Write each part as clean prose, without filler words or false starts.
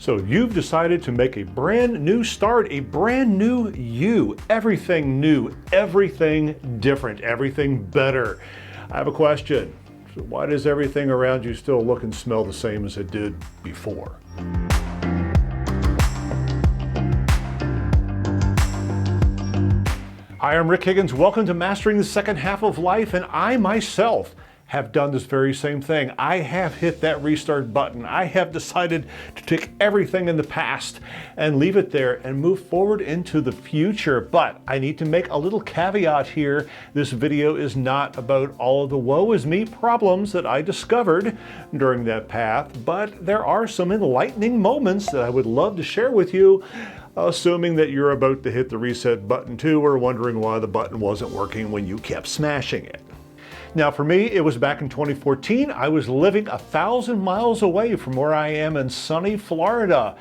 So you've decided to make a brand new start, a brand new you, everything new, everything different, everything better. I have a question. So why does everything around you still look and smell the same as it did before? Hi, I'm Rick Higgins. Welcome to Mastering the Second Half of Life, and I myself have done this very same thing. I have hit that restart button. I have decided to take everything in the past and leave it there and move forward into the future. But I need to make a little caveat here. This video is not about all of the woe is me problems that I discovered during that path, but there are some enlightening moments that I would love to share with you, assuming that you're about to hit the reset button too, or wondering why the button wasn't working when you kept smashing it. Now for me, it was back in 2014. I was living 1,000 miles away from where I am in sunny Florida.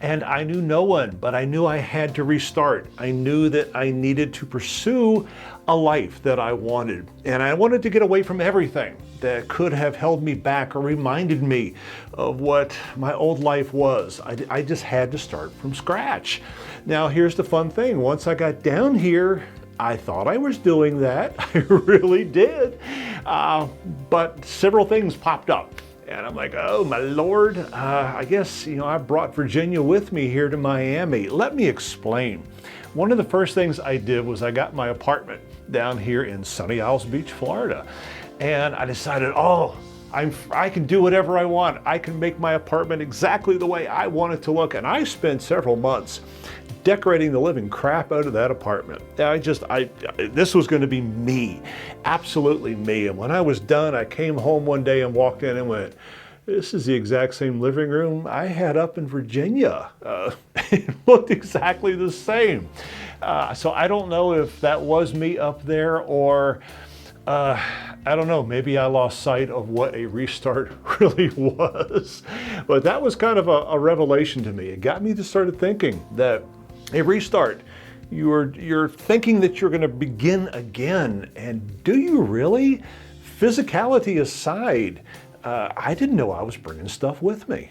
And I knew no one, but I knew I had to restart. I knew that I needed to pursue a life that I wanted. And I wanted to get away from everything that could have held me back or reminded me of what my old life was. I just had to start from scratch. Now here's the fun thing. Once I got down here, I thought I was doing that. I really did. But several things popped up. And I'm like, oh my Lord, I guess, I brought Virginia with me here to Miami. Let me explain. One of the first things I did was I got my apartment down here in sunny Isles Beach, Florida. And I decided, I can do whatever I want. I can make my apartment exactly the way I want it to look. And I spent several months decorating the living crap out of that apartment. This was going to be me, absolutely me. And when I was done, I came home one day and walked in and went, this is the exact same living room I had up in Virginia. It looked exactly the same. So I don't know if that was me up there or I don't know, maybe I lost sight of what a restart really was. But that was kind of a revelation to me. It got me to start thinking that a restart, you're thinking that you're going to begin again. And do you really? Physicality aside, I didn't know I was bringing stuff with me.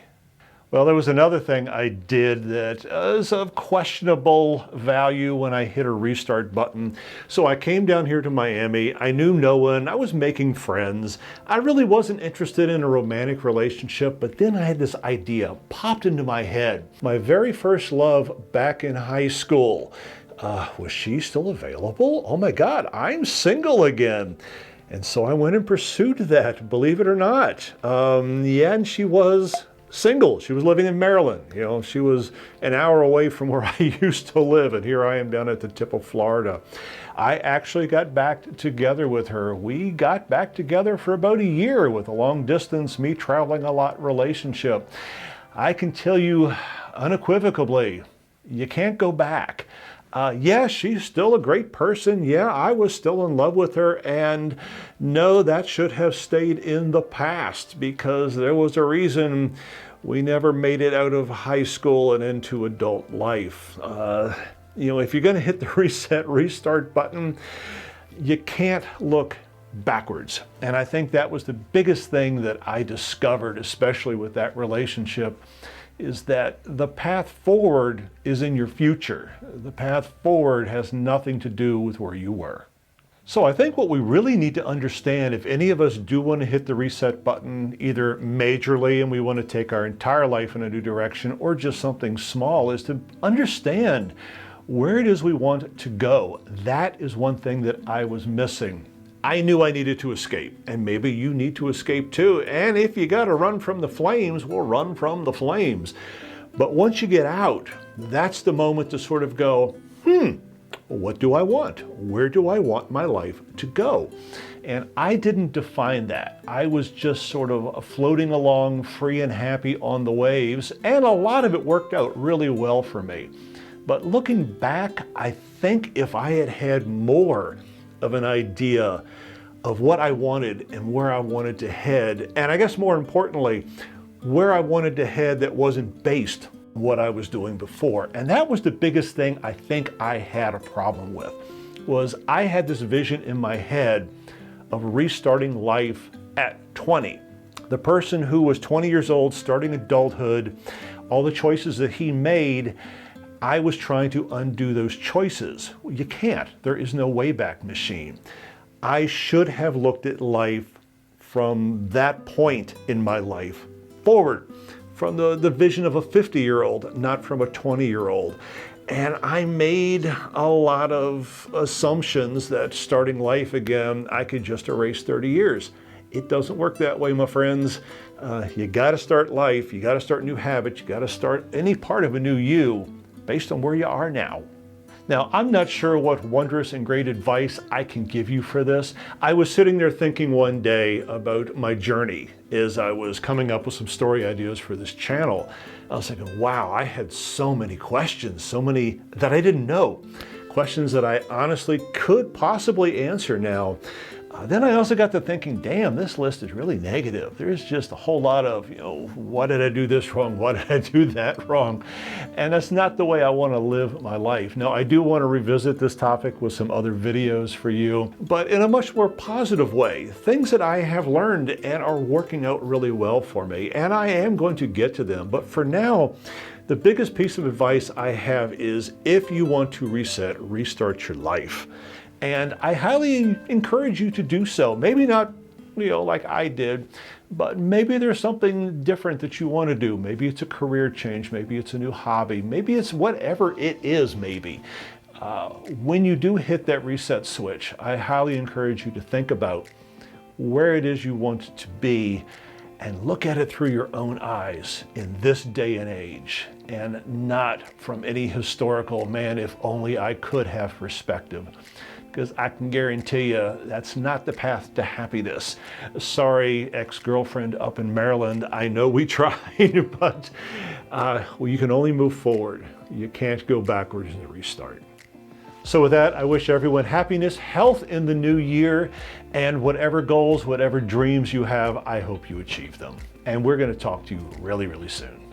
Well, there was another thing I did that is of questionable value when I hit a restart button. So I came down here to Miami. I knew no one. I was making friends. I really wasn't interested in a romantic relationship, but then I had this idea popped into my head. My very first love back in high school. Was she still available? Oh my God, I'm single again. And so I went and pursued that, believe it or not. And she was single. She was living in Maryland. She was an hour away from where I used to live, and here I am down at the tip of Florida. I actually got back together with her. We got back together for about a year with a long distance, me traveling a lot relationship. I can tell you unequivocally, you can't go back. Yeah, she's still a great person. Yeah, I was still in love with her. And no, that should have stayed in the past because there was a reason we never made it out of high school and into adult life. If you're going to hit the restart button, you can't look backwards. And I think that was the biggest thing that I discovered, especially with that relationship, is that the path forward is in your future. The path forward has nothing to do with where you were. So I think what we really need to understand, if any of us do want to hit the reset button, either majorly and we want to take our entire life in a new direction, or just something small, is to understand where it is we want to go. That is one thing that I was missing. I knew I needed to escape, and maybe you need to escape too. And if you got to run from the flames, well, run from the flames. But once you get out, that's the moment to sort of go, what do I want? Where do I want my life to go? And I didn't define that. I was just sort of floating along free and happy on the waves, and a lot of it worked out really well for me. But looking back, I think if I had had more of an idea of what I wanted and where I wanted to head, and I guess more importantly, where I wanted to head that wasn't based on what I was doing before. And that was the biggest thing I think I had a problem with, was I had this vision in my head of restarting life at 20. The person who was 20 years old, starting adulthood, all the choices that he made, I was trying to undo those choices. You can't. There is no Wayback Machine. I should have looked at life from that point in my life forward, from the vision of a 50-year-old, not from a 20-year-old. And I made a lot of assumptions that starting life again, I could just erase 30 years. It doesn't work that way, my friends. You gotta start life, you gotta start new habits, you gotta start any part of a new you based on where you are now. Now, I'm not sure what wondrous and great advice I can give you for this. I was sitting there thinking one day about my journey as I was coming up with some story ideas for this channel. I was thinking, wow, I had so many questions, so many that I didn't know. Questions that I honestly could possibly answer now. Then I also got to thinking, damn, this list is really negative. There's just a whole lot of, what did I do this wrong? What did I do that wrong? And that's not the way I want to live my life. Now, I do want to revisit this topic with some other videos for you, but in a much more positive way. Things that I have learned and are working out really well for me, and I am going to get to them. But for now, the biggest piece of advice I have is if you want to reset, restart your life. And I highly encourage you to do so. Maybe not, like I did, but maybe there's something different that you want to do. Maybe it's a career change. Maybe it's a new hobby. Maybe it's whatever it is, maybe. When you do hit that reset switch, I highly encourage you to think about where it is you want to be and look at it through your own eyes in this day and age, and not from any historical, man, if only I could have perspective. Because I can guarantee you that's not the path to happiness. Sorry, ex-girlfriend up in Maryland. I know we tried, but you can only move forward. You can't go backwards and restart. So with that, I wish everyone happiness, health in the new year, and whatever goals, whatever dreams you have, I hope you achieve them. And we're going to talk to you really, really soon.